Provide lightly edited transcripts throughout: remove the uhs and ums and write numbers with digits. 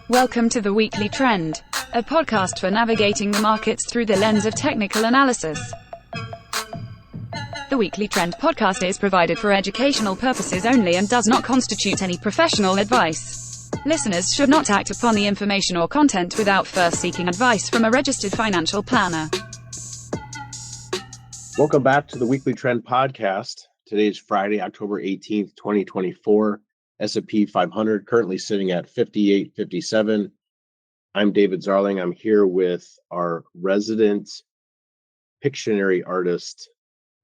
Welcome to The Weekly Trend, a podcast for navigating the markets through the lens of technical analysis. The Weekly Trend podcast is provided for educational purposes only and does not constitute any professional advice. Listeners should not act upon the information or content without first seeking advice from a registered financial planner. Welcome back to the Weekly Trend podcast. Today is Friday, October 18th, 2024. S&P 500 currently sitting at 58.57. I'm David Zarling. I'm here with our resident Pictionary artist,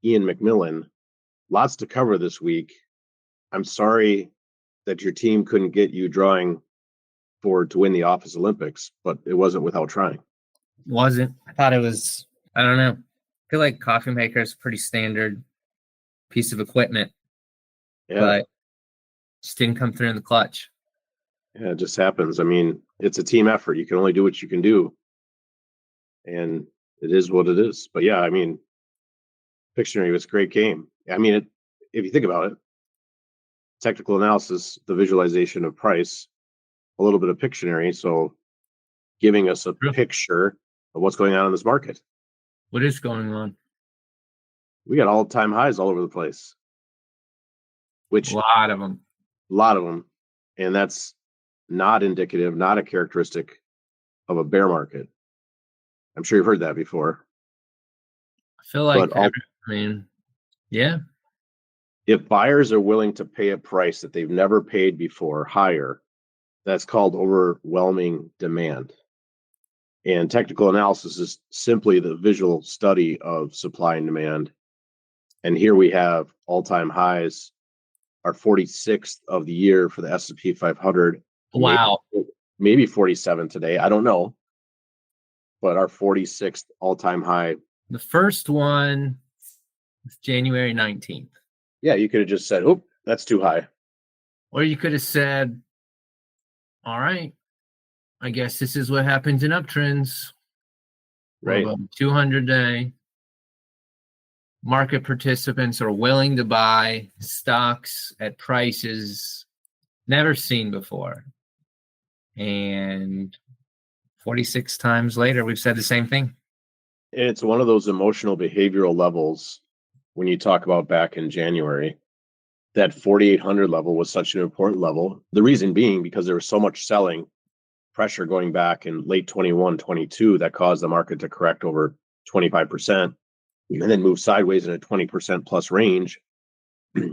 Ian McMillan. Lots to cover this week. I'm sorry that your team couldn't get you drawing to win the Office Olympics, but it wasn't without trying. Wasn't. I thought it was, I don't know. I feel like coffee maker is a pretty standard piece of equipment. Yeah. But just didn't come through in the clutch. Yeah, it just happens. I mean, it's a team effort. You can only do what you can do. And it is what it is. But yeah, I mean, Pictionary was a great game. I mean, if you think about it, technical analysis, the visualization of price, a little bit of Pictionary. So giving us a picture of what's going on in this market. What is going on? We got all-time highs all over the place. Which a lot of them. And that's not indicative, not a characteristic of a bear market. I'm sure you've heard that before. I feel like, yeah. If buyers are willing to pay a price that they've never paid before, higher, that's called overwhelming demand. And technical analysis is simply the visual study of supply and demand. And here we have all-time highs. Our 46th of the year for the S&P 500. Wow. Maybe 47 today. I don't know. But our 46th all-time high. The first one was January 19th. Yeah, you could have just said, oh, that's too high. Or you could have said, all right, I guess this is what happens in uptrends. Right. 200-day. Market participants are willing to buy stocks at prices never seen before. And 46 times later, we've said the same thing. And it's one of those emotional behavioral levels when you talk about back in January. That 4,800 level was such an important level. The reason being because there was so much selling pressure going back in late 21, 22 that caused the market to correct over 25%. And then move sideways in a 20% plus range.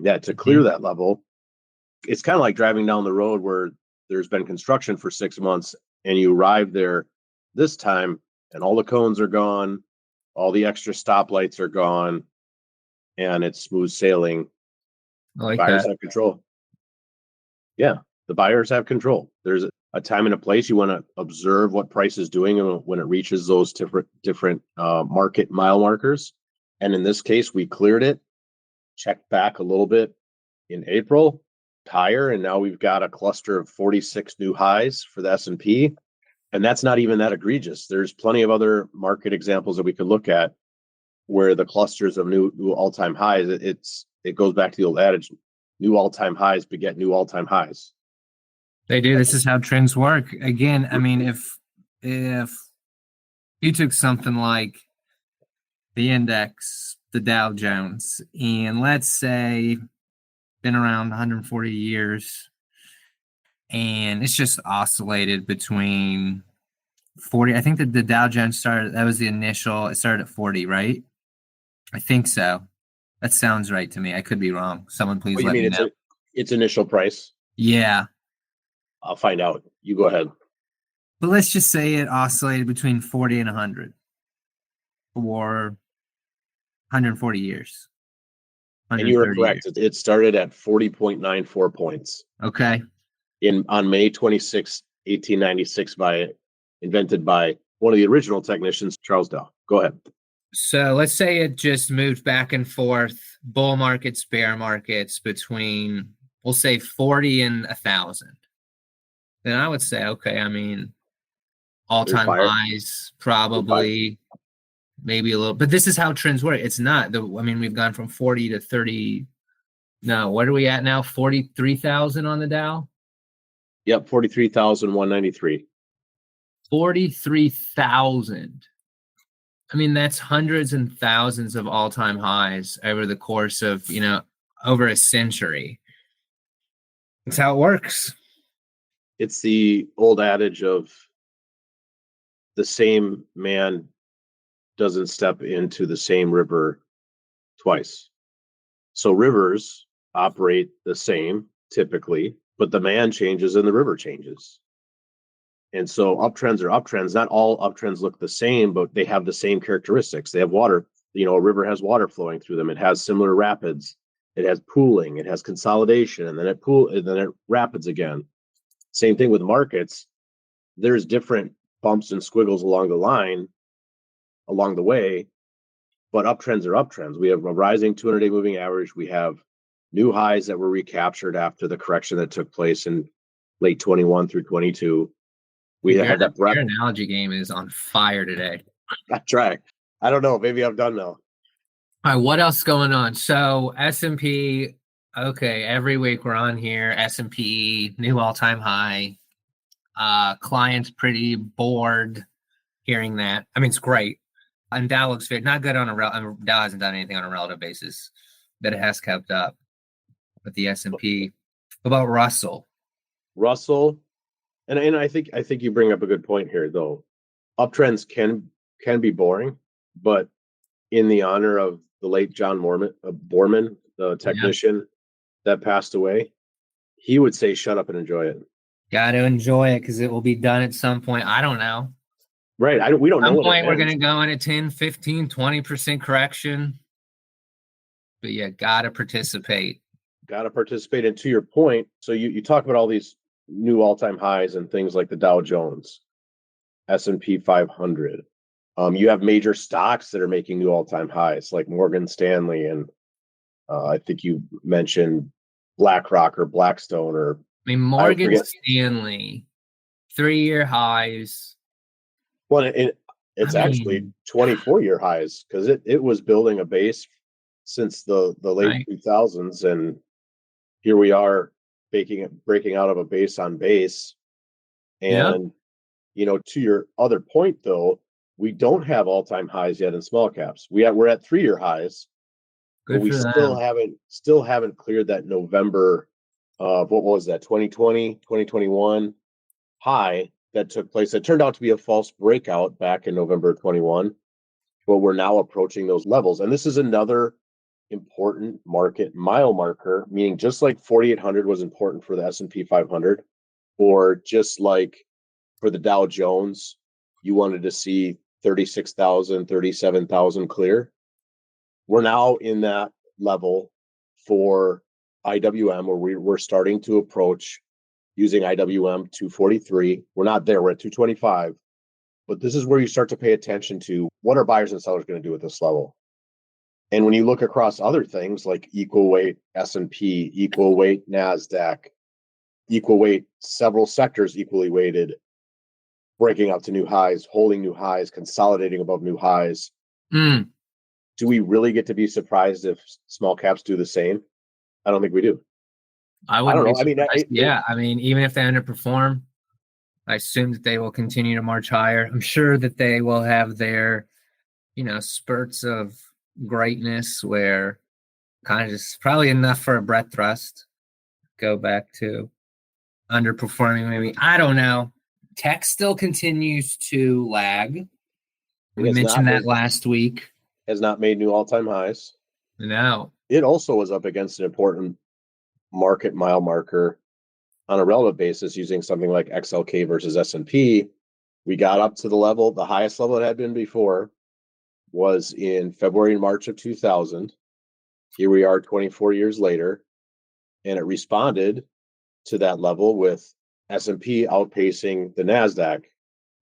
That to clear that level, it's kind of like driving down the road where there's been construction for 6 months and you arrive there this time and all the cones are gone, all the extra stoplights are gone, and it's smooth sailing. I like buyers that. have control. Yeah, the buyers have control. There's a time and a place. You want to observe what price is doing when it reaches those different market mile markers. And in this case, we cleared it, checked back a little bit in April, higher, and now we've got a cluster of 46 new highs for the S&P. And that's not even that egregious. There's plenty of other market examples that we could look at where the clusters of new all-time highs, it goes back to the old adage, new all-time highs beget new all-time highs. They do. This is how trends work. Again, I mean, if you took something like the index, the Dow Jones, and let's say been around 140 years, and it's just oscillated between 40. I think that the Dow Jones that was the initial, it started at 40, right? I think so. That sounds right to me. I could be wrong. Someone please let me know. Its initial price? Yeah. I'll find out. You go ahead. But let's just say it oscillated between 40 and 100 for 140 years. And you were correct. It started at 40.94 points. Okay. On May 26, 1896, invented by one of the original technicians, Charles Dow. Go ahead. So let's say it just moved back and forth, bull markets, bear markets, between, we'll say 40 and 1,000. Then I would say, okay, I mean, all-time highs, probably, maybe a little, but this is how trends work. It's not we've gone from 40 to 30. No, what are we at now? 43,000 on the Dow? Yep, 43,193. 43,000. I mean, that's hundreds and thousands of all-time highs over the course of, over a century. That's how it works. It's the old adage of the same man doesn't step into the same river twice. So rivers operate the same typically, but the man changes and the river changes. And so uptrends are uptrends. Not all uptrends look the same, but they have the same characteristics. They have water, a river has water flowing through them. It has similar rapids. It has pooling, it has consolidation, and then it rapids again. Same thing with markets. There's different bumps and squiggles along the way, but uptrends are uptrends. We have a rising 200-day moving average. We have new highs that were recaptured after the correction that took place in late 21 through 22. We had that breadth. Your analogy game is on fire today. I try. I don't know. Maybe I'm done now. All right, what else going on? So S&P, okay, every week we're on here. S&P, new all-time high. Clients pretty bored hearing that. I mean, it's great. And Dow looks very not good on Dow hasn't done anything on a relative basis, but it has kept up with the S&P. What about Russell? And I think you bring up a good point here, though. Uptrends can be boring, but in the honor of the late John Borman, the technician that passed away, he would say, "Shut up and enjoy it." Got to enjoy it because it will be done at some point. I don't know. Right. We don't know. At some point, we're going to go in a 10, 15, 20% correction. But yeah, got to participate. And to your point, so you talk about all these new all-time highs and things like the Dow Jones, S&P 500. You have major stocks that are making new all-time highs, like Morgan Stanley, and I think you mentioned BlackRock or Blackstone, or Morgan Stanley, 3-year highs. Well, it's actually 24-year highs because it was building a base since the late 2000s, and here we are breaking out of a base on base. And to your other point, though, we don't have all-time highs yet in small caps. We're at 3-year highs, but we still haven't cleared that November of what was that 2020, 2021 high that took place. It turned out to be a false breakout back in November 21, but we're now approaching those levels. And this is another important market mile marker, meaning just like 4,800 was important for the S&P 500, or just like for the Dow Jones, you wanted to see 36,000, 37,000 clear. We're now in that level for IWM, where we're starting to approach using IWM 243. We're not there. We're at 225. But this is where you start to pay attention to what are buyers and sellers going to do at this level. And when you look across other things like equal weight S&P, equal weight NASDAQ, equal weight several sectors equally weighted, breaking out to new highs, holding new highs, consolidating above new highs. Do we really get to be surprised if small caps do the same? I don't think we do. I don't know. Even if they underperform, I assume that they will continue to march higher. I'm sure that they will have their, spurts of greatness where kind of just probably enough for a breath thrust. Go back to underperforming, maybe. I don't know. Tech still continues to lag. We mentioned that last week. Has not made new all-time highs. No. It also was up against an important market mile marker on a relative basis using something like XLK versus S&P. We got up to the highest level it had been before was in February and March of 2000. Here we are 24 years later, and it responded to that level with S&P outpacing the NASDAQ,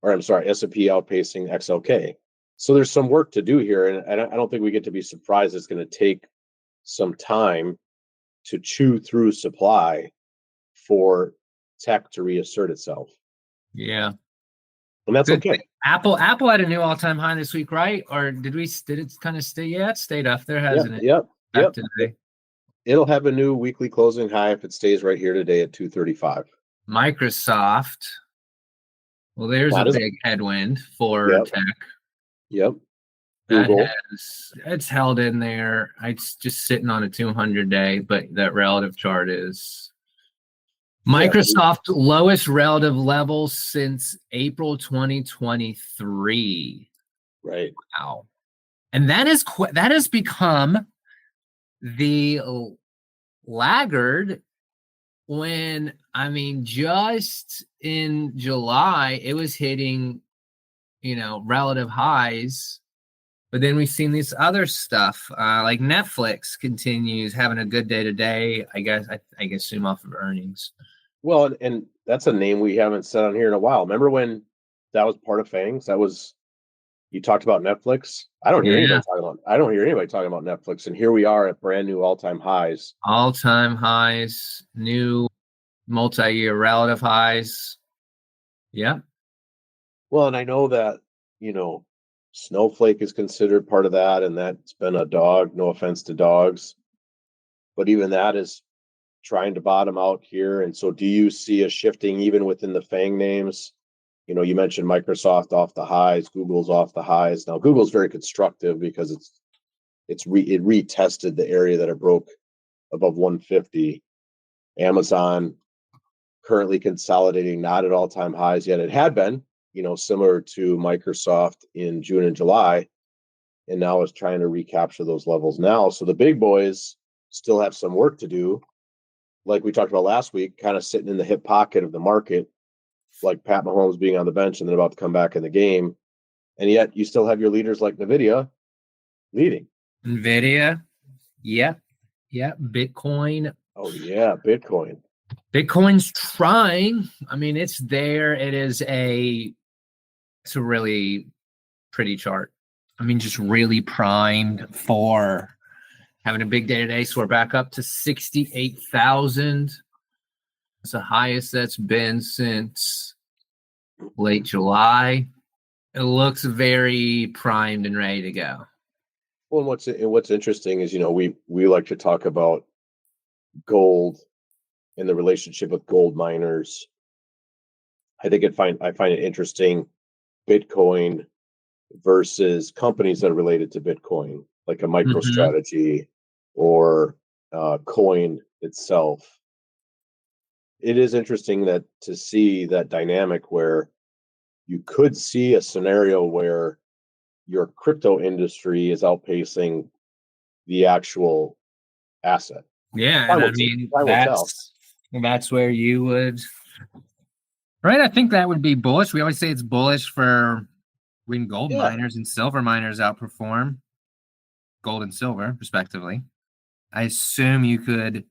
S&P outpacing XLK. So there's some work to do here, and I don't think we get to be surprised. It's going to take some time to chew through supply for tech to reassert itself. Yeah. And that's okay. Apple had a new all-time high this week, right? Or did it kind of stay? Yeah, it stayed up there, hasn't it? Yep. Today. It'll have a new weekly closing high if it stays right here today at 235. Microsoft. Well, there's That a is, big headwind for Yep. tech. yep. That Google. it's held in there. It's just sitting on a 200-day, but that relative chart is Microsoft lowest relative level since April 2023. Right. Wow. And that has become the laggard when, I mean, just in July, it was hitting, relative highs. But then we've seen this other stuff, like Netflix continues having a good day today. I guess assume off of earnings. Well, and that's a name we haven't said on here in a while. Remember when that was part of Fangs? You talked about Netflix. I don't hear anybody talking about Netflix, and here we are at brand new all-time highs. All-time highs, new multi-year relative highs. Yeah. Well, and I know that, Snowflake is considered part of that, and that's been a dog, no offense to dogs, but even that is trying to bottom out here. And so do you see a shifting even within the FANG names? You mentioned Microsoft off the highs, Google's off the highs. Now Google's very constructive because it retested the area that it broke above 150. Amazon currently consolidating, not at all-time highs yet. It had been, similar to Microsoft in June and July, and now is trying to recapture those levels now. So the big boys still have some work to do. Like we talked about last week, kind of sitting in the hip pocket of the market, like Pat Mahomes being on the bench and then about to come back in the game. And yet you still have your leaders like NVIDIA leading. NVIDIA. Yep. Bitcoin. Oh, yeah. Bitcoin's trying. I mean, it's there. It's a really pretty chart. I mean, just really primed for having a big day today. So we're back up to 68,000. It's the highest that's been since late July. It looks very primed and ready to go. Well, and what's interesting is, we like to talk about gold and the relationship with gold miners. I find it interesting, Bitcoin versus companies that are related to Bitcoin, like a MicroStrategy or Coin itself. It is interesting to see that dynamic where you could see a scenario where your crypto industry is outpacing the actual asset. Yeah, and I mean that's where you would, right? I think that would be bullish. We always say it's bullish for when gold miners and silver miners outperform gold and silver, respectively. I assume you could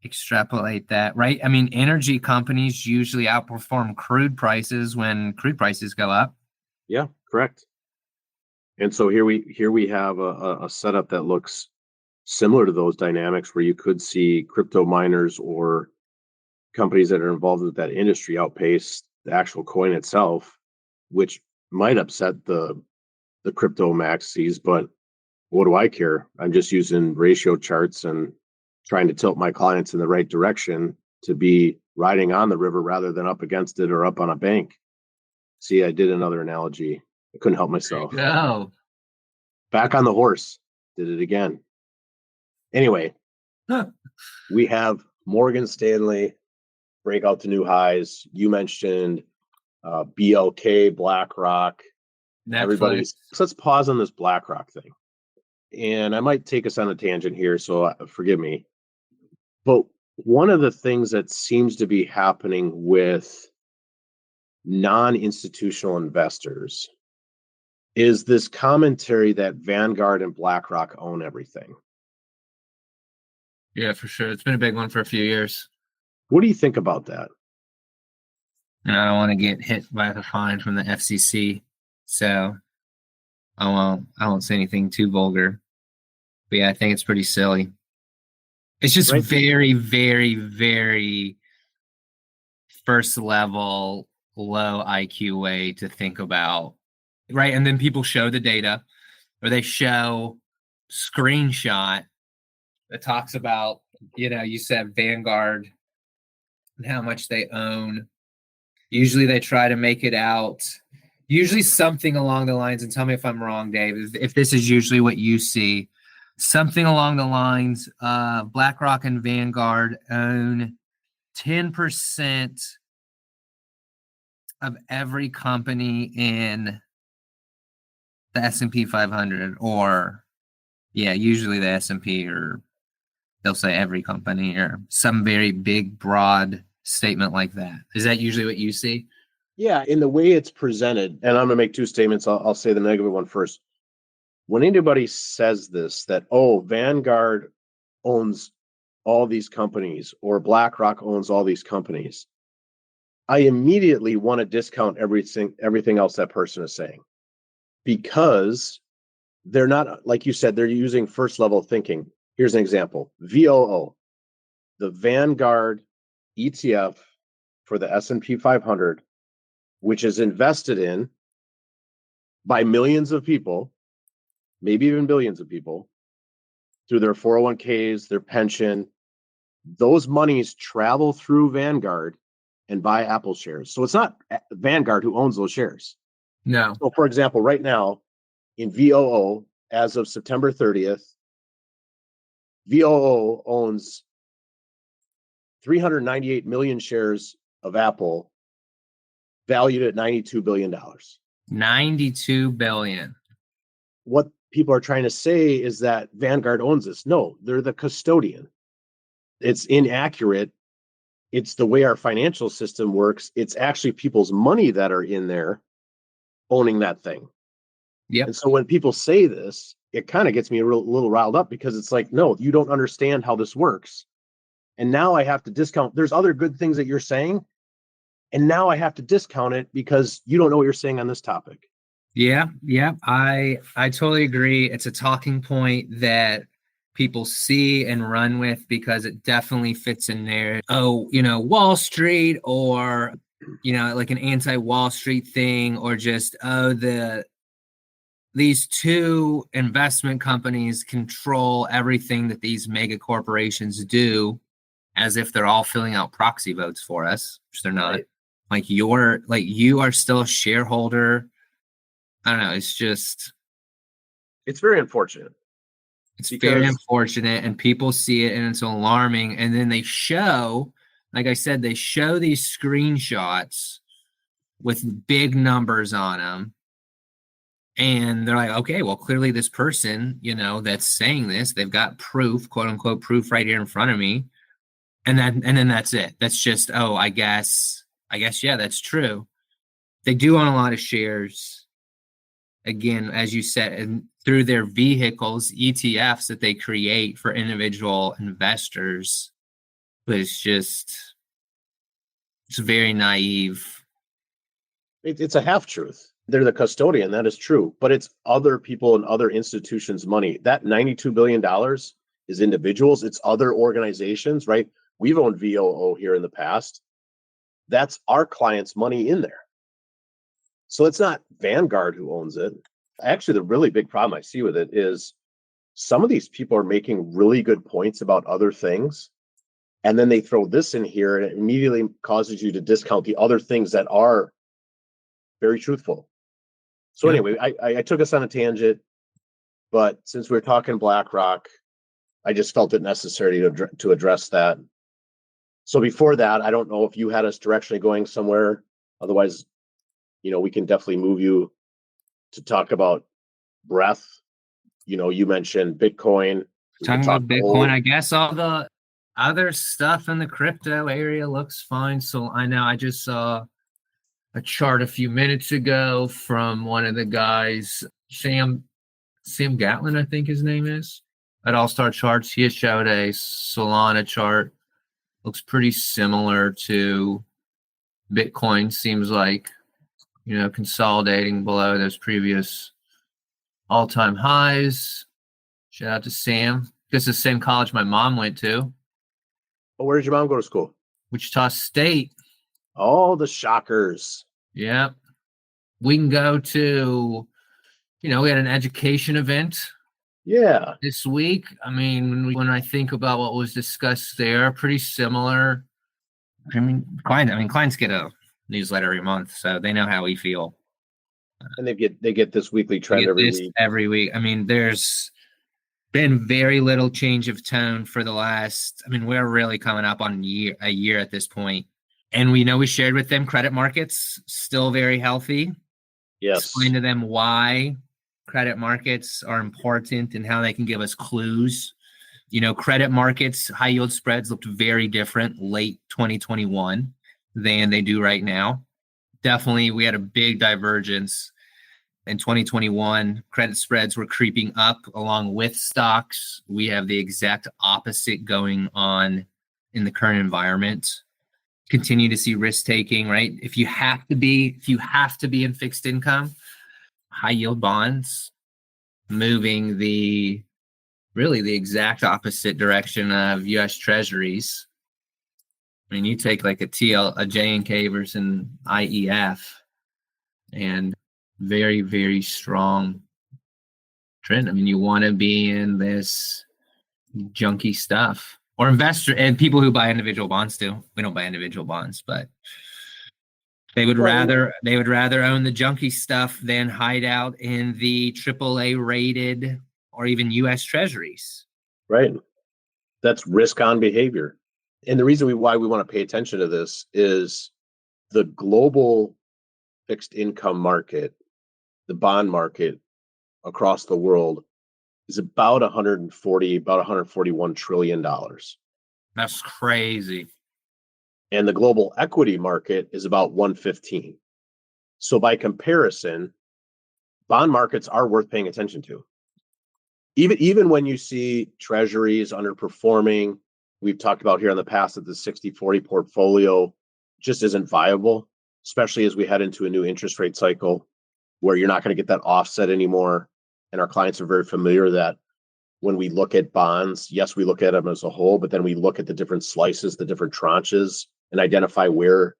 extrapolate that, right? I mean, energy companies usually outperform crude prices when crude prices go up. Yeah, correct. And so here we have a setup that looks similar to those dynamics where you could see crypto miners or companies that are involved with that industry outpace the actual coin itself, which might upset the crypto maxis, but what do I care? I'm just using ratio charts and trying to tilt my clients in the right direction to be riding on the river rather than up against it or up on a bank. See, I did another analogy. I couldn't help myself. No. Back on the horse. Did it again. Anyway, we have Morgan Stanley break out to new highs. You mentioned BLK, BlackRock. Netflix. Let's pause on this BlackRock thing. And I might take us on a tangent here, so forgive me. But one of the things that seems to be happening with non-institutional investors is this commentary that Vanguard and BlackRock own everything. Yeah, for sure. It's been a big one for a few years. What do you think about that? And I don't want to get hit by the fine from the FCC, so I won't say anything too vulgar. But yeah, I think it's pretty silly. It's just very, very, very first level, low IQ way to think about, right? And then people show the data, or they show screenshot that talks about, you said Vanguard and how much they own. Usually they try to make it out, usually something along the lines, and tell me if I'm wrong, Dave, if this is usually what you see, something along the lines, BlackRock and Vanguard own 10% of every company in the S&P 500, or usually the S&P, or they'll say every company, or some very big, broad statement like that. Is that usually what you see? Yeah, in the way it's presented, and I'm going to make two statements. I'll say the negative one first. When anybody says this, that, oh, Vanguard owns all these companies or BlackRock owns all these companies, I immediately want to discount everything else that person is saying, because they're not, like you said, they're using first level thinking. Here's an example. VOO, the Vanguard ETF for the S&P 500, which is invested in by millions of people, maybe even billions of people, through their 401ks, their pension. Those monies travel through Vanguard and buy Apple shares. So it's not Vanguard who owns those shares. No. So, for example, right now in VOO, as of September 30th, VOO owns 398 million shares of Apple, valued at $92 billion. 92 billion. What people are trying to say is that Vanguard owns this. No, they're the custodian. It's inaccurate. It's the way our financial system works. It's actually people's money that are in there owning that thing. Yep. And so when people say this, it kind of gets me a little riled up, because it's like, no, you don't understand how this works. And now I have to discount. There's other good things that you're saying, and now I have to discount it because you don't know what you're saying on this topic. Yeah. I totally agree. It's a talking point that people see and run with because it definitely fits in there. Oh, Wall Street, or, like an anti-Wall Street thing, or just, these two investment companies control everything that these mega corporations do, as if they're all filling out proxy votes for us, which they're not. Right. You are still a shareholder. I don't know. It's very unfortunate. It's very unfortunate, and people see it, and it's alarming. And then they show, like I said, these screenshots with big numbers on them. And they're like, okay, well, clearly this person, that's saying this, they've got proof, quote unquote, proof right here in front of me. And then that's it. That's just, oh, I guess, yeah, that's true. They do own a lot of shares. Again, as you said, and through their vehicles, ETFs that they create for individual investors. But it's very naive. It's a half truth. They're the custodian. That is true. But it's other people and other institutions' money. That $92 billion is individuals. It's other organizations, right? We've owned VOO here in the past. That's our clients' money in there. So it's not Vanguard who owns it. Actually, the really big problem I see with it is some of these people are making really good points about other things, and then they throw this in here, and it immediately causes you to discount the other things that are very truthful. So anyway, I took us on a tangent, but since we're talking BlackRock, I just felt it necessary to address that. So before that, I don't know if you had us directionally going somewhere. Otherwise, we can definitely move you to talk about breadth. You mentioned Bitcoin. Talking about Bitcoin, I guess all the other stuff in the crypto area looks fine. So I know I just saw a chart a few minutes ago from one of the guys, Sam Gatlin, I think his name is, at All Star Charts. He showed a Solana chart. Looks pretty similar to Bitcoin. Seems like, consolidating below those previous all-time highs. Shout out to Sam. This is the same college my mom went to. Oh, where did your mom go to school? Wichita State. Oh, the Shockers. Yeah. We can go to, we had an education event. Yeah. This week. I mean, when I think about what was discussed there, pretty similar Clients get a newsletter every month, so they know how we feel. And they get this weekly trend every week. Every week. I mean, there's been very little change of tone for the last. I mean, we're really coming up on a year at this point, and we shared with them credit markets still very healthy. Yes. Explain to them why credit markets are important and how they can give us clues. Credit markets, high yield spreads looked very different late 2021 than they do right now. Definitely, we had a big divergence in 2021. Credit spreads were creeping up along with stocks. We have the exact opposite going on in the current environment. Continue to see risk taking, right? If you have to be in fixed income, high yield bonds moving the exact opposite direction of U.S. Treasuries. I mean, you take like a J&K versus IEF, and very, very strong trend. I mean, you want to be in this junky stuff, or investor, and people who buy individual bonds too. We don't buy individual bonds, but they would rather own the junky stuff than hide out in the AAA rated or even U.S. Treasuries. Right. That's risk on behavior. And the reason why we want to pay attention to this is the global fixed income market, the bond market across the world is about $141 trillion. That's crazy. And the global equity market is about 115. So by comparison, bond markets are worth paying attention to. Even when you see treasuries underperforming, we've talked about here in the past that the 60-40 portfolio just isn't viable, especially as we head into a new interest rate cycle where you're not going to get that offset anymore. And our clients are very familiar that when we look at bonds, yes, we look at them as a whole, but then we look at the different slices, the different tranches, and identify where,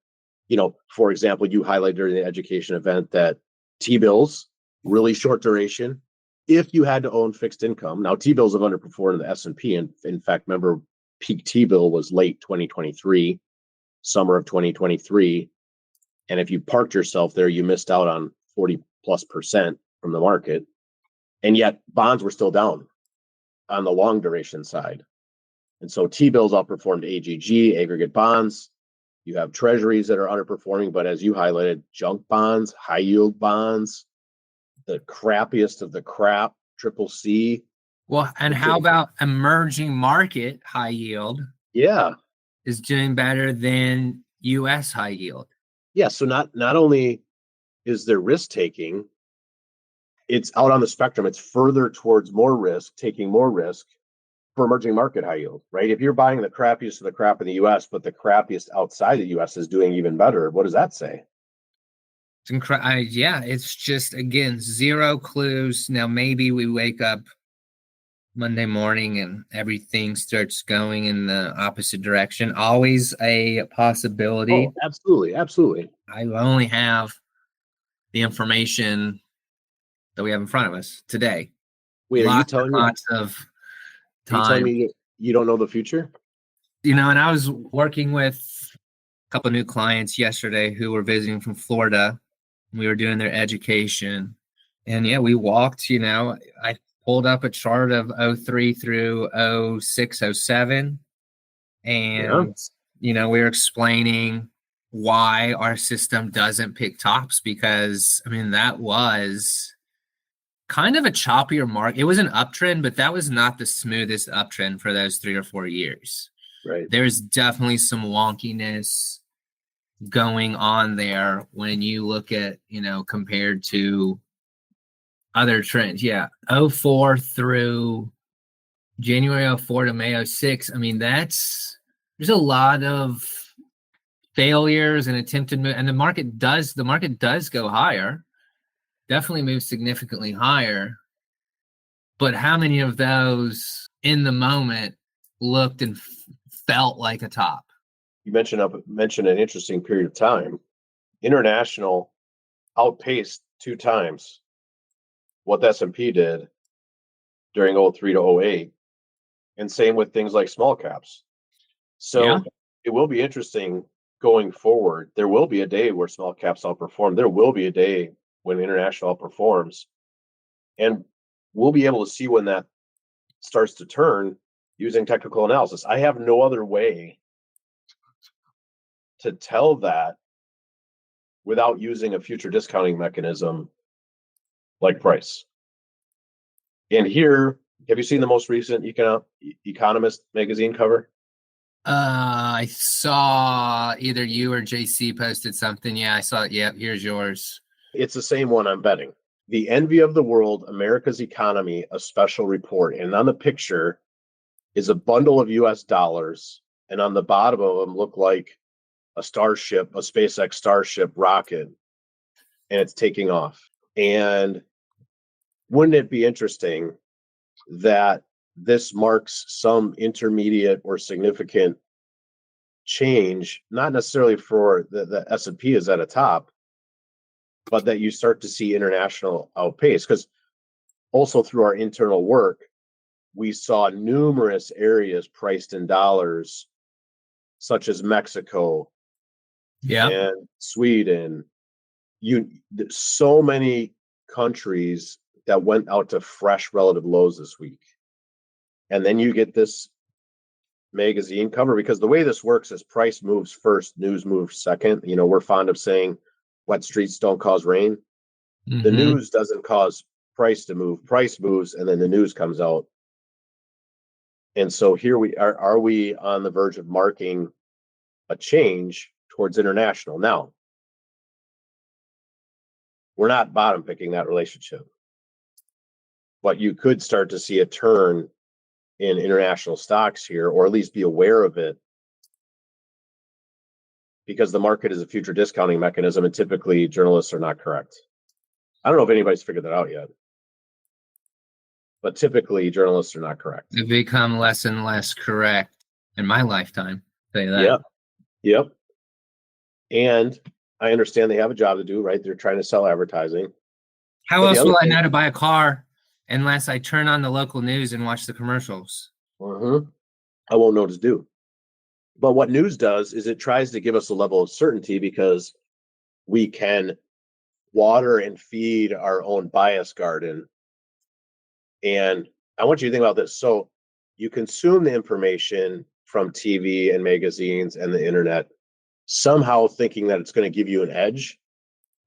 for example, you highlighted during the education event that T-bills, really short duration. If you had to own fixed income, now T-bills have underperformed the S&P. And in fact, remember, peak T-bill was late 2023, summer of 2023. And if you parked yourself there, you missed out on 40+% from the market. And yet bonds were still down on the long duration side. And so T-bills outperformed AGG, aggregate bonds. You have treasuries that are underperforming, but as you highlighted, junk bonds, high yield bonds, the crappiest of the crap, triple C. Well, and how about emerging market high yield? Yeah. Is doing better than U.S. high yield. Yeah. So not only is there risk taking, it's out on the spectrum. It's further towards more risk, taking more risk for emerging market high yield, right? If you're buying the crappiest of the crap in the U.S., but the crappiest outside the U.S. is doing even better, what does that say? It's incredible. Yeah, it's just, again, zero clues. Now, maybe we wake up Monday morning and everything starts going in the opposite direction. Always a possibility. Oh, absolutely. Absolutely. I only have the information that we have in front of us today. Wait, lots of time. Are you telling me you don't know the future? And I was working with a couple of new clients yesterday who were visiting from Florida. We were doing their education. And yeah, we walked, I pulled up a chart of 03 through 06, 07. And, we were explaining why our system doesn't pick tops because, that was kind of a choppier market. It was an uptrend, but that was not the smoothest uptrend for those 3 or 4 years. Right. There's definitely some wonkiness going on there when you look at, compared to other trends. Yeah. 04 through January 04 to May 06. There's a lot of failures and attempted move, and the market does go higher, definitely moves significantly higher. But how many of those in the moment looked and felt like a top? You mentioned an interesting period of time. International outpaced 2 times what the S&P did during 03 to 08, and same with things like small caps. So It will be interesting going forward, there will be a day where small caps outperform. There will be a day when international outperforms. And we'll be able to see when that starts to turn using technical analysis. I have no other way to tell that without using a future discounting mechanism like price. And here, have you seen the most recent Economist magazine cover? I saw either you or JC posted something. Yeah, I saw it. Yep, here's yours. It's the same one I'm betting. The Envy of the World, America's Economy, a special report. And on the picture is a bundle of US dollars. And on the bottom of them look like a Starship, a SpaceX Starship rocket. And it's taking off. And wouldn't it be interesting that this marks some intermediate or significant change, not necessarily for the S&P is at a top, but that you start to see international outpace? Because also through our internal work, we saw numerous areas priced in dollars, such as Mexico and Sweden. So many countries that went out to fresh relative lows this week. And then you get this magazine cover, because the way this works is price moves first, news moves second. You know, we're fond of saying wet streets don't cause rain. The news doesn't cause price to move. Price moves, and then the news comes out. And so here we are we on the verge of marking a change towards international? Now, we're not bottom picking that relationship, but you could start to see a turn in international stocks here, or at least be aware of it, because the market is a future discounting mechanism, and typically journalists are not correct. I don't know if anybody's figured that out yet, but typically journalists are not correct. They've become less and less correct in my lifetime. I'll tell you that. Yep. And I understand they have a job to do, right? They're trying to sell advertising. How else will I know to buy a car unless I turn on the local news and watch the commercials? I won't know what to do. But what news does is it tries to give us a level of certainty, because we can water and feed our own bias garden. And I want you to think about this. So you consume the information from TV and magazines and the internet, somehow thinking that it's going to give you an edge.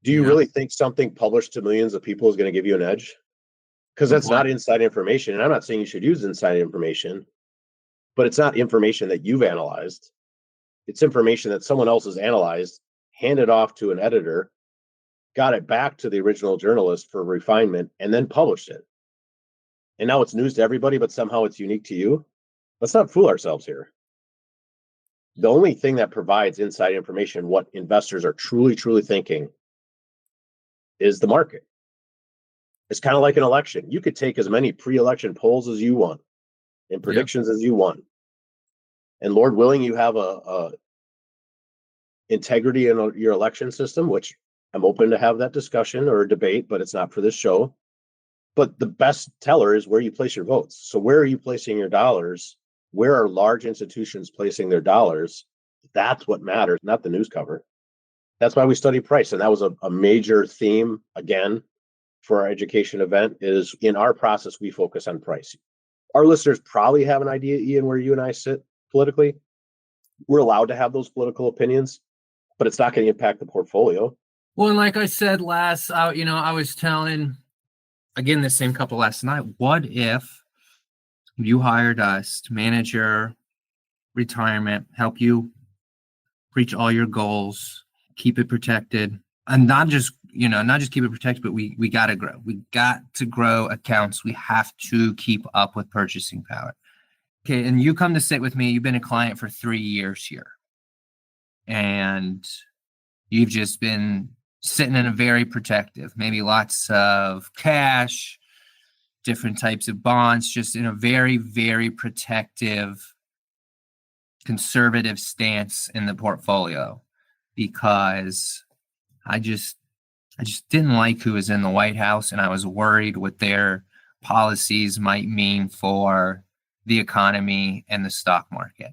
Do you really think something published to millions of people is going to give you an edge? Because that's not inside information. And I'm not saying you should use inside information, but it's not information that you've analyzed. It's information that someone else has analyzed, handed off to an editor, got it back to the original journalist for refinement, and then published it. And now it's news to everybody, but somehow it's unique to you. Let's not fool ourselves here. The only thing that provides inside information, what investors are truly, truly thinking, is the market. It's kind of like an election. You could take as many pre-election polls as you want and predictions as you want. And Lord willing, you have a integrity in your election system, which I'm open to have that discussion or a debate, but it's not for this show. But the best teller is where you place your votes. So where are you placing your dollars? Where are large institutions placing their dollars? That's what matters, not the news cover. That's why we study price. And that was a major theme, again, for our education event, is in our process, we focus on price. Our listeners probably have an idea, Ian, where you and I sit politically. We're allowed to have those political opinions, but it's not going to impact the portfolio. Well, and like I said last, I was telling, again, the same couple last night, what if you hired us to manage your retirement, help you reach all your goals, keep it protected, and not just keep it protected, but we got to grow. We got to grow accounts. We have to keep up with purchasing power. Okay, and you come to sit with me. You've been a client for 3 years here, and you've just been sitting in a very protective, maybe lots of cash, different types of bonds, just in a very, very protective, conservative stance in the portfolio, because I just didn't like who was in the White House, and I was worried what their policies might mean for the economy and the stock market.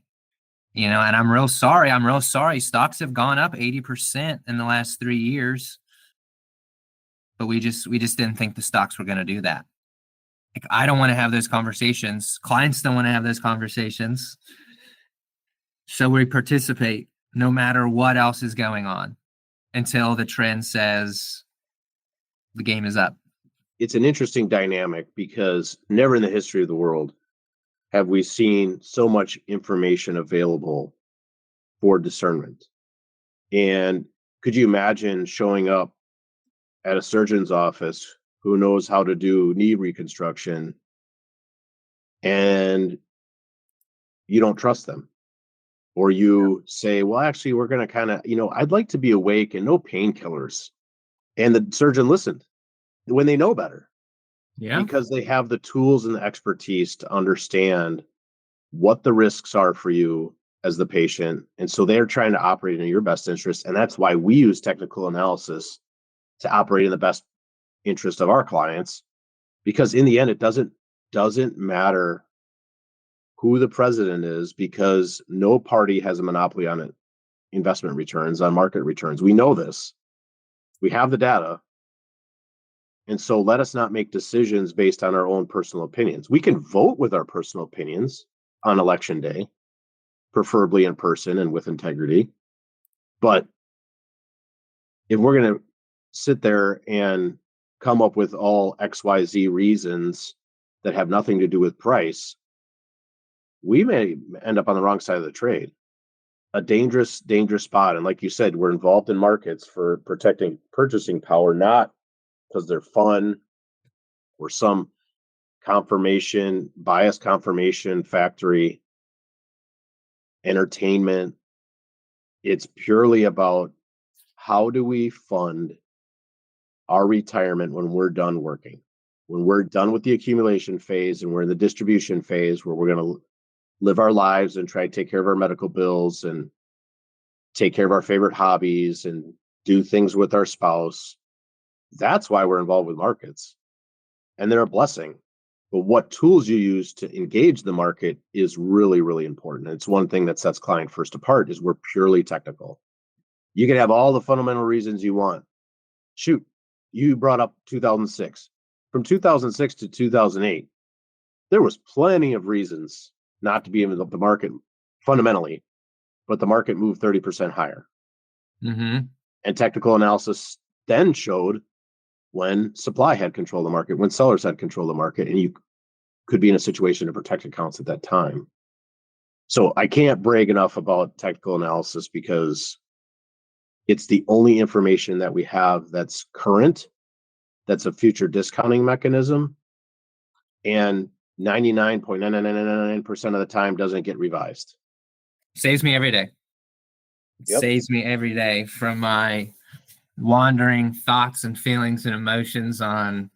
And I'm real sorry. Stocks have gone up 80% in the last 3 years, but we just didn't think the stocks were going to do that. Like, I don't want to have those conversations. Clients don't want to have those conversations. So we participate no matter what else is going on until the trend says the game is up. It's an interesting dynamic because never in the history of the world have we seen so much information available for discernment. And could you imagine showing up at a surgeon's office who knows how to do knee reconstruction and you don't trust them? Or you say, well, actually, we're going to kind of, I'd like to be awake and no painkillers. And the surgeon listened when they know better. Yeah. Because they have the tools and the expertise to understand what the risks are for you as the patient. And so they're trying to operate in your best interest. And that's why we use technical analysis to operate in the best interest of our clients. Because in the end, it doesn't matter who the president is, because no party has a monopoly on it. Investment returns, on market returns. We know this. We have the data. And so let us not make decisions based on our own personal opinions. We can vote with our personal opinions on election day, preferably in person and with integrity. But if we're going to sit there and come up with all XYZ reasons that have nothing to do with price, we may end up on the wrong side of the trade. A dangerous, dangerous spot. And like you said, we're involved in markets for protecting purchasing power, not because they're fun or some bias confirmation factory entertainment. It's purely about how do we fund our retirement when we're done working, when we're done with the accumulation phase and we're in the distribution phase where we're going to live our lives and try to take care of our medical bills and take care of our favorite hobbies and do things with our spouse. That's why we're involved with markets. And they're a blessing. But what tools you use to engage the market is really, really important. It's one thing that sets Client First apart is we're purely technical. You can have all the fundamental reasons you want. Shoot, you brought up 2006. From 2006 to 2008, there was plenty of reasons not to be in the market fundamentally, but the market moved 30% higher. Mm-hmm. And technical analysis then showed when supply had control of the market, when sellers had control of the market, and you could be in a situation to protect accounts at that time. So I can't brag enough about technical analysis because it's the only information that we have that's current, that's a future discounting mechanism, and 99.9999% of the time doesn't get revised. Saves me every day. Yep. Saves me every day from my wandering thoughts and feelings and emotions on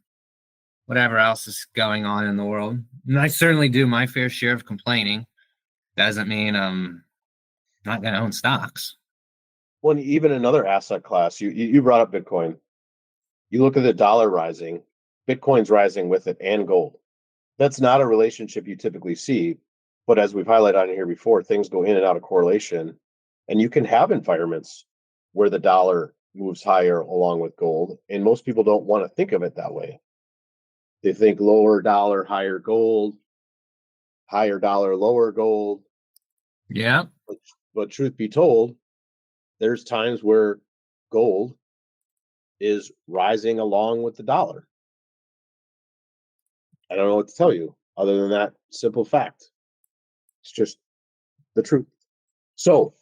whatever else is going on in the world. And I certainly do my fair share of complaining. Doesn't mean I'm not going to own stocks. Well, even another asset class, you brought up Bitcoin. You look at the dollar rising, Bitcoin's rising with it, and gold. That's not a relationship you typically see. But as we've highlighted on here before, things go in and out of correlation. And you can have environments where the dollar moves higher along with gold. And most people don't want to think of it that way. They think lower dollar, higher gold, higher dollar, lower gold. Yeah. But truth be told, there's times where gold is rising along with the dollar. I don't know what to tell you other than that simple fact. It's just the truth. So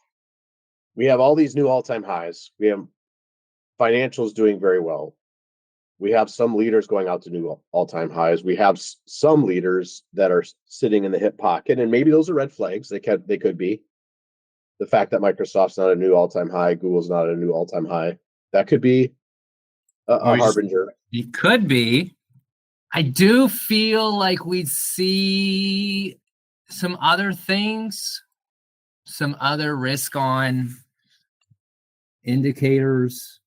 we have all these new all-time highs. We have financials doing very well. We have some leaders going out to new all-time highs. We have some leaders that are sitting in the hip pocket, and maybe those are red flags. They could be. The fact that Microsoft's not a new all-time high, Google's not a new all-time high, that could be a harbinger. It could be. I do feel like we'd see some other things, some other risk on indicators.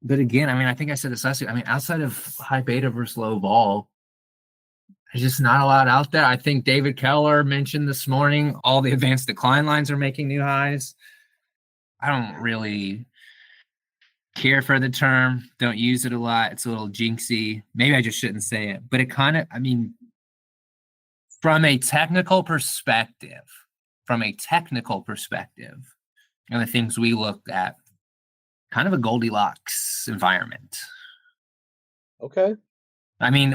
But again, I mean, I think I said this last week. I mean, outside of high beta versus low vol, There's just not a lot out there. I think David Keller mentioned this morning all the advanced decline lines are making new highs. I don't really care for the term. Don't use it a lot. It's a little jinxy. Maybe I just shouldn't say it. But it kind of, I mean, from a technical perspective, and the things we looked at, kind of a Goldilocks environment. Okay. I mean,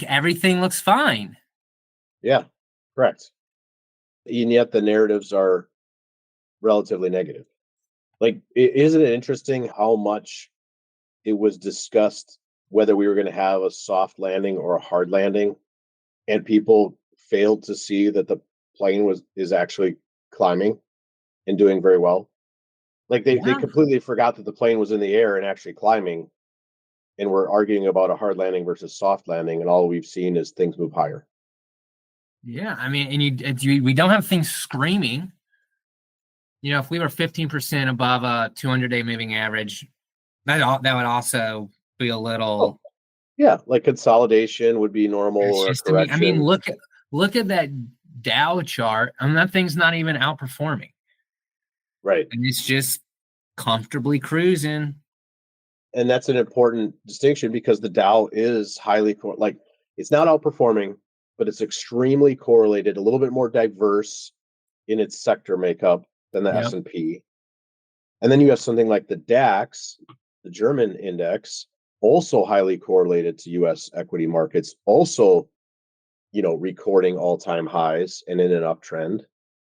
everything looks fine. Yeah, correct. And yet the narratives are relatively negative. Like, isn't it interesting how much it was discussed whether we were going to have a soft landing or a hard landing, and people failed to see that the plane is actually climbing and doing very well. Like they completely forgot that the plane was in the air and actually climbing, and we're arguing about a hard landing versus soft landing, and all we've seen is things move higher. Yeah, I mean, and we don't have things screaming. You know, if we were 15% above a 200-day moving average, that would also be a little. Yeah, like consolidation would be normal, or a correction. I mean, look at that Dow chart. I mean, that thing's not even outperforming. Right. And it's just comfortably cruising. And that's an important distinction, because the Dow is highly like, it's not outperforming, but it's extremely correlated, a little bit more diverse in its sector makeup than the S&P. And then you have something like the DAX, the German index, also highly correlated to US equity markets, also, recording all-time highs and in an uptrend.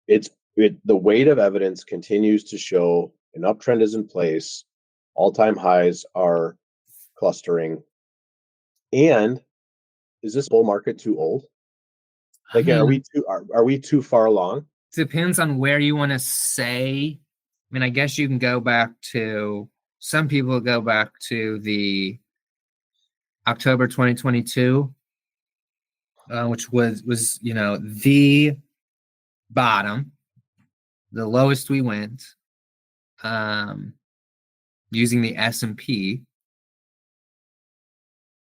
The weight of evidence continues to show an uptrend is in place. All-time highs are clustering. And is this bull market too old? Like, are we too far along? Depends on where you want to say. I mean, I guess you can go back to, some people go back to the October 2022, which was the bottom, the lowest we went, using the S&P,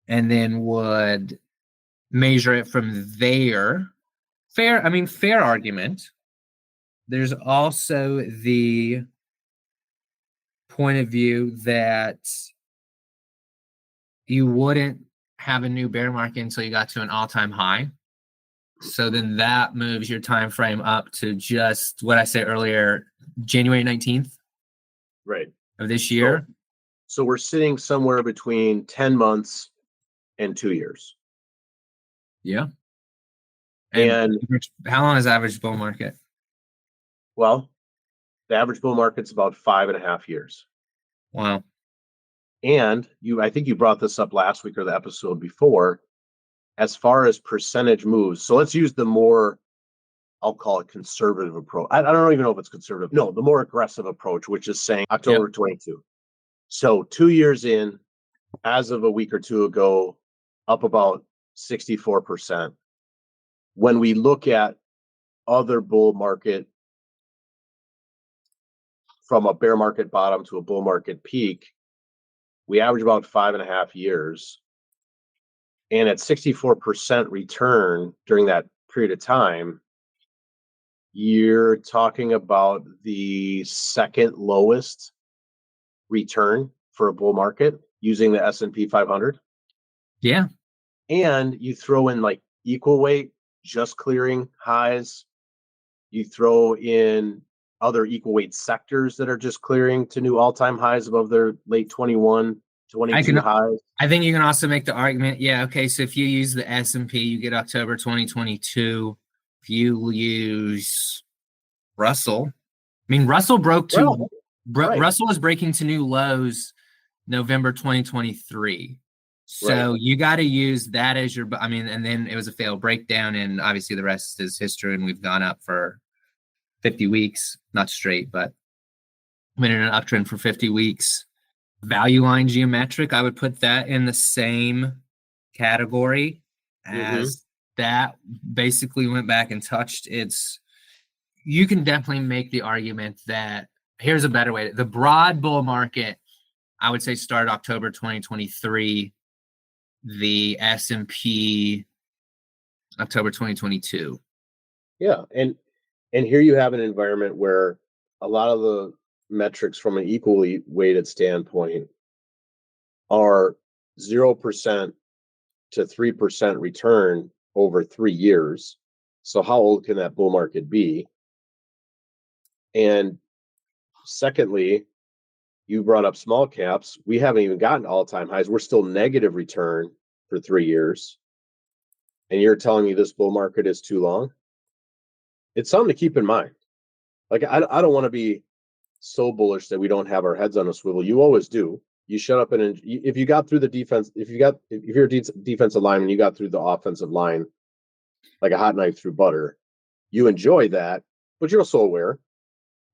and then would measure it from there. Fair argument. There's also the point of view that you wouldn't have a new bear market until you got to an all-time high. So then that moves your time frame up to just what I said earlier, January 19th, right, of this year. So we're sitting somewhere between 10 months and 2 years. Yeah. And how long is the average bull market? Well, the average bull market's about 5.5 years. Wow. And I think you brought this up last week or the episode before, as far as percentage moves. So let's use the more, I'll call it conservative approach. I don't even know if it's conservative. No, the more aggressive approach, which is saying October 22. So 2 years in, as of a week or two ago, up about 64%. When we look at other bull market, from a bear market bottom to a bull market peak, we average about 5.5 years. And at 64% return during that period of time, you're talking about the second lowest return for a bull market using the S&P 500. Yeah. And you throw in like equal weight, just clearing highs. You throw in other equal weight sectors that are just clearing to new all-time highs above their late 21, 22 highs. I think you can also make the argument, so if you use the S&P, you get October 2022. If you use Russell, Russell broke to Russell is breaking to new lows November 2023. So you got to use that as your, and then it was a failed breakdown, and obviously the rest is history, and we've gone up for 50 weeks, not straight, but been in an uptrend for 50 weeks. Value line geometric, I would put that in the same category as that basically went back and touched its. You can definitely make the argument that here's a better way. The broad bull market, I would say, started October 2023. The S&P October 2022. Yeah, and here you have an environment where a lot of the metrics from an equally weighted standpoint are 0% to 3% return over 3 years. So how old can that bull market be? And secondly, you brought up small caps. We haven't even gotten all-time highs. We're still negative return for 3 years. And you're telling me this bull market is too long? It's something to keep in mind. Like, I don't want to be so bullish that we don't have our heads on a swivel. You always do. You shut up and if you got through the defense, if you're a defensive lineman, you got through the offensive line like a hot knife through butter. You enjoy that, but you're also aware.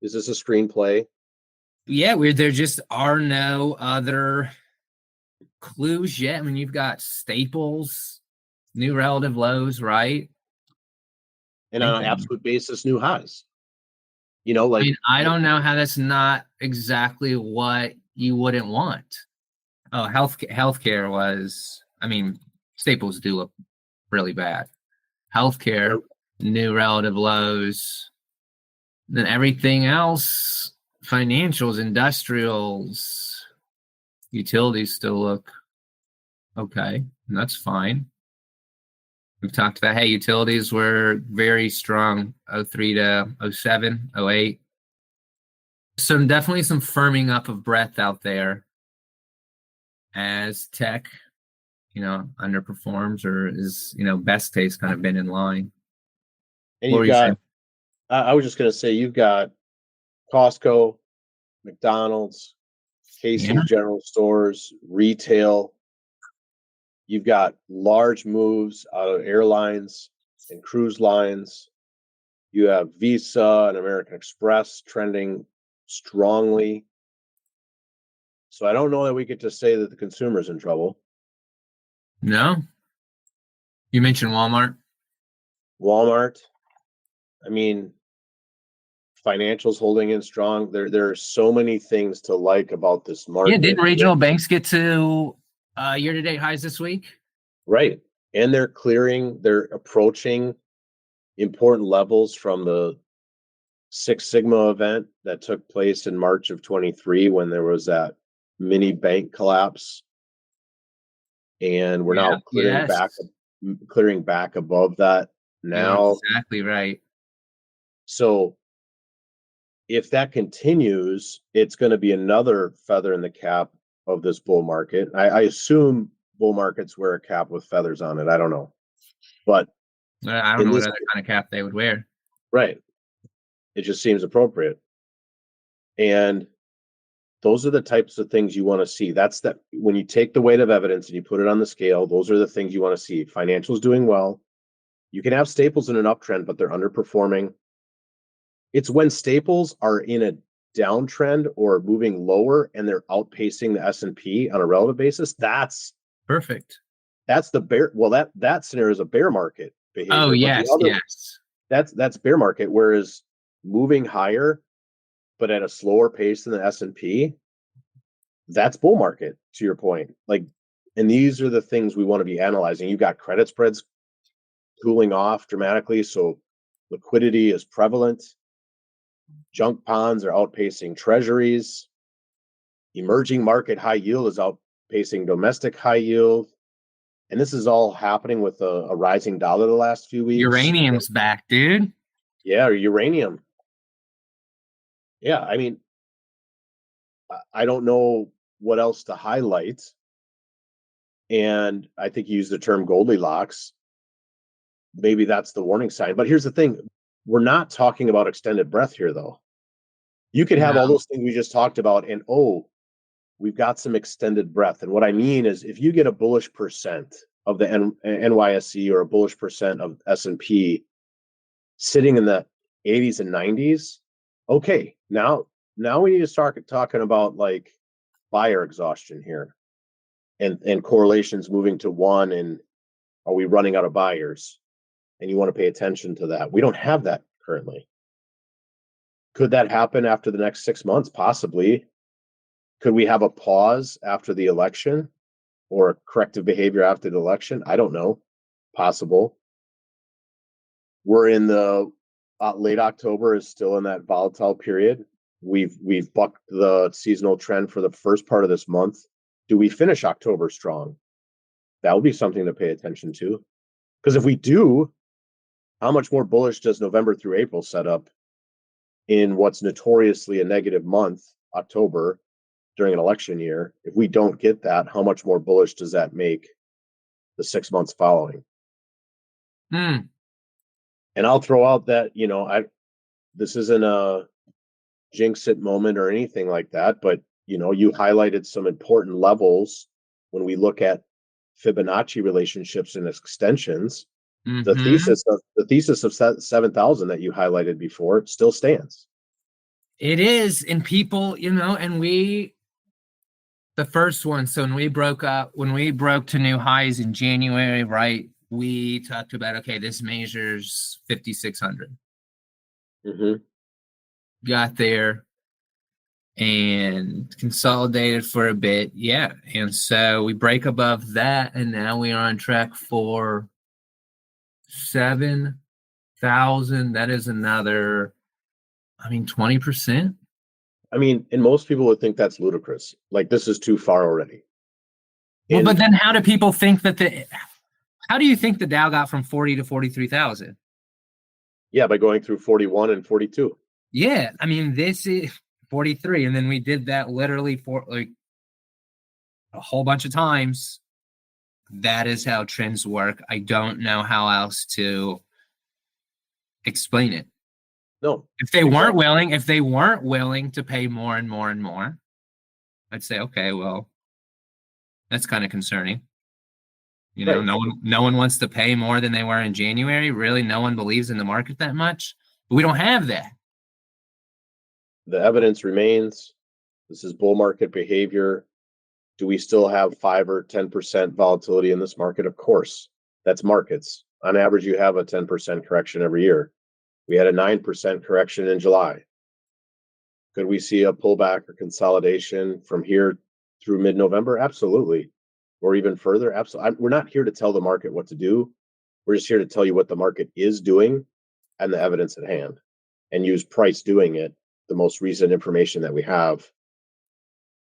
Is this a screenplay? Yeah, there just are no other clues yet. I mean, you've got staples, new relative lows, right? And on an absolute basis, new highs. You know, like, I mean, I don't know how that's not exactly what you wouldn't want. Oh, healthcare was, I mean, staples do look really bad. Healthcare, new relative lows. Then everything else, financials, industrials, utilities still look okay. And that's fine. We've talked about, hey, utilities were very strong 03 to 07, 08. So definitely some firming up of breadth out there as tech, underperforms or is, best case kind of been in line. And you've got, I was just going to say, you've got Costco, McDonald's, Casey's General Stores, retail. You've got large moves out of airlines and cruise lines. You have Visa and American Express trending strongly. So I don't know that we get to say that the consumer's in trouble. No. You mentioned Walmart. I mean, financials holding in strong. There are so many things to like about this market. Yeah, didn't regional banks get to year-to-date highs this week? Right. And they're approaching important levels from the Six Sigma event that took place in March of 23 when there was that mini bank collapse. And we're now clearing back above that now. You're exactly right. So if that continues, it's going to be another feather in the cap of this bull market. I assume bull markets wear a cap with feathers on it. I don't know. But I don't know what other kind of cap they would wear. Right. It just seems appropriate. And those are the types of things you want to see. That's that when you take the weight of evidence and you put it on the scale, those are the things you want to see. Financials doing well. You can have staples in an uptrend, but they're underperforming. It's when staples are in a downtrend or moving lower and they're outpacing the S&P on a relative basis. That's perfect. That's the bear. Well, that scenario is a bear market behavior. Oh, yes, yes. That's bear market. Whereas moving higher, but at a slower pace than the S&P, that's bull market, to your point. Like, and these are the things we want to be analyzing. You've got credit spreads cooling off dramatically, so liquidity is prevalent. Junk bonds are outpacing treasuries. Emerging market high yield is outpacing domestic high yield. And this is all happening with a rising dollar the last few weeks. Uranium's back, dude. Yeah, uranium. Yeah, I mean, I don't know what else to highlight. And I think you used the term Goldilocks. Maybe that's the warning sign. But here's the thing. We're not talking about extended breath here, though. You could have all those things we just talked about, and we've got some extended breath. And what I mean is, if you get a bullish percent of the NYSE or a bullish percent of S&P sitting in the 80s and 90s, okay, now we need to start talking about like buyer exhaustion here, and correlations moving to 1, and are we running out of buyers? And you want to pay attention to that. We don't have that currently. Could that happen after the next 6 months? Possibly. Could we have a pause after the election or corrective behavior after the election? I don't know. Possible. We're in the late October is still in that volatile period. We've bucked the seasonal trend for the first part of this month. Do we finish October strong? That will be something to pay attention to. Because if we do, how much more bullish does November through April set up in what's notoriously a negative month, October, during an election year? If we don't get that, how much more bullish does that make the 6 months following? Hmm. And I'll throw out that, this isn't a jinx it moment or anything like that, but you highlighted some important levels when we look at Fibonacci relationships and extensions. The thesis of 7,000 that you highlighted before still stands. It is, and people, and the first one. So when we broke to new highs in January, right? We talked about, okay, this measures 5,600. Got there and consolidated for a bit. Yeah. And so we break above that, and now we are on track for 7,000. That is another, 20%. And most people would think that's ludicrous. Like, this is too far already. Well, but then how do people think how do you think the Dow got from 40 to 43,000? Yeah, by going through 41 and 42. Yeah, this is 43, and then we did that literally for like a whole bunch of times. That is how trends work. I don't know how else to explain it. No. If they weren't willing to pay more and more and more, I'd say, okay, well, that's kind of concerning. Right. No one wants to pay more than they were in January. Really, no one believes in the market that much. But we don't have that. The evidence remains. This is bull market behavior. Do we still have 5 or 10% volatility in this market? Of course. That's markets. On average, you have a 10% correction every year. We had a 9% correction in July. Could we see a pullback or consolidation from here through mid-November? Absolutely. Or even further? Absolutely. We're not here to tell the market what to do. We're just here to tell you what the market is doing and the evidence at hand, and use price doing it, the most recent information that we have.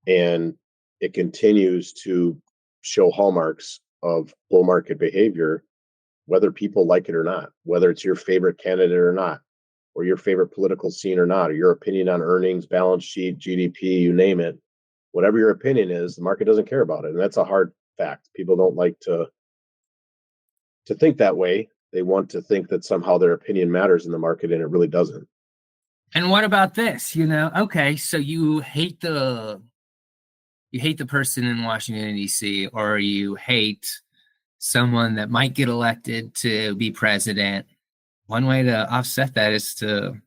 And it continues to show hallmarks of bull market behavior, whether people like it or not, whether it's your favorite candidate or not, or your favorite political scene or not, or your opinion on earnings, balance sheet, GDP, you name it. Whatever your opinion is, the market doesn't care about it. And that's a hard fact. People don't like to think that way. They want to think that somehow their opinion matters in the market, and it really doesn't. And what about this? Okay, so you hate the person in Washington, D.C., or you hate someone that might get elected to be president. One way to offset that is to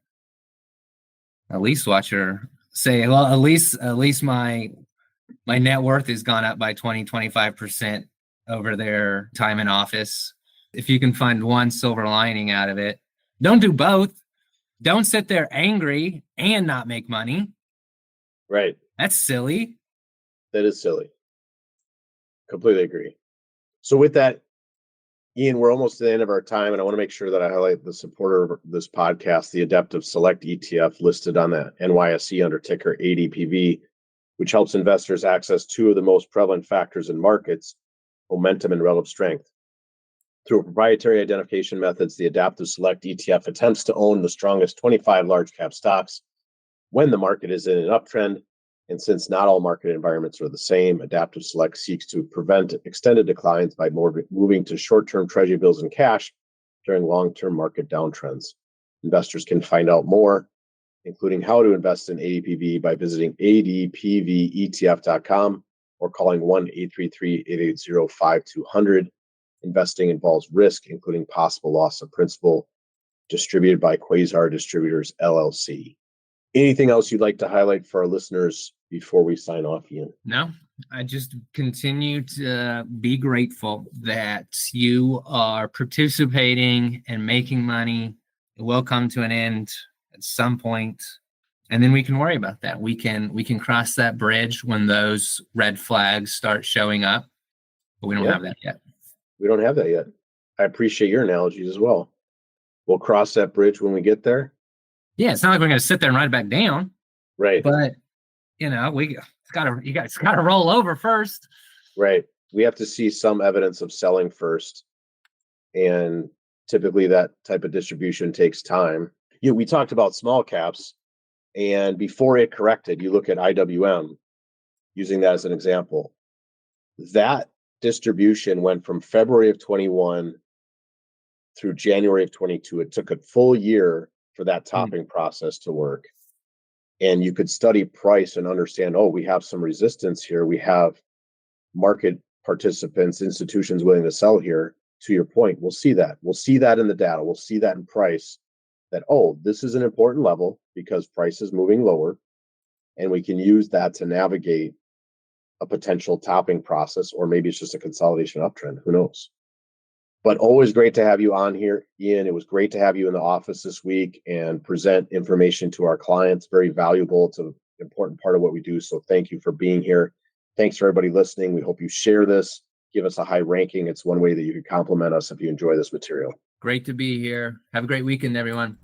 at least watch her say, well, at least my net worth has gone up by 25% over their time in office. If you can find one silver lining out of it, don't do both. Don't sit there angry and not make money. Right. That's silly. That is silly. Completely agree. So with that, Ian, we're almost to the end of our time, and I want to make sure that I highlight the supporter of this podcast, the Adaptive Select ETF, listed on the NYSE under ticker ADPV, which helps investors access two of the most prevalent factors in markets, momentum and relative strength. Through proprietary identification methods, the Adaptive Select ETF attempts to own the strongest 25 large cap stocks when the market is in an uptrend. And since not all market environments are the same, Adaptive Select seeks to prevent extended declines by moving to short-term treasury bills and cash during long-term market downtrends. Investors can find out more, including how to invest in ADPV, by visiting adpvetf.com or calling 1-833-880-5200. Investing involves risk, including possible loss of principal. Distributed by Quasar Distributors, LLC. Anything else you'd like to highlight for our listeners before we sign off, Ian? No, I just continue to be grateful that you are participating and making money. It will come to an end at some point, and then we can worry about that. We can cross that bridge when those red flags start showing up, but we don't have that yet. We don't have that yet. I appreciate your analogies as well. We'll cross that bridge when we get there. Yeah, it's not like we're going to sit there and write it back down, Right. but it's got to roll over first. Right. We have to see some evidence of selling first. And typically that type of distribution takes time. We talked about small caps, and before it corrected, you look at IWM, using that as an example. That distribution went from February of 21 through January of 22. It took a full year for that topping process to work. And you could study price and understand, oh, we have some resistance here. We have market participants, institutions willing to sell here. To your point, we'll see that. We'll see that in the data. We'll see that in price, that, oh, this is an important level because price is moving lower. And we can use that to navigate a potential topping process, or maybe it's just a consolidation uptrend. Who knows? But always great to have you on here, Ian. It was great to have you in the office this week and present information to our clients. Very valuable. It's an important part of what we do. So thank you for being here. Thanks for everybody listening. We hope you share this. Give us a high ranking. It's one way that you can compliment us if you enjoy this material. Great to be here. Have a great weekend, everyone.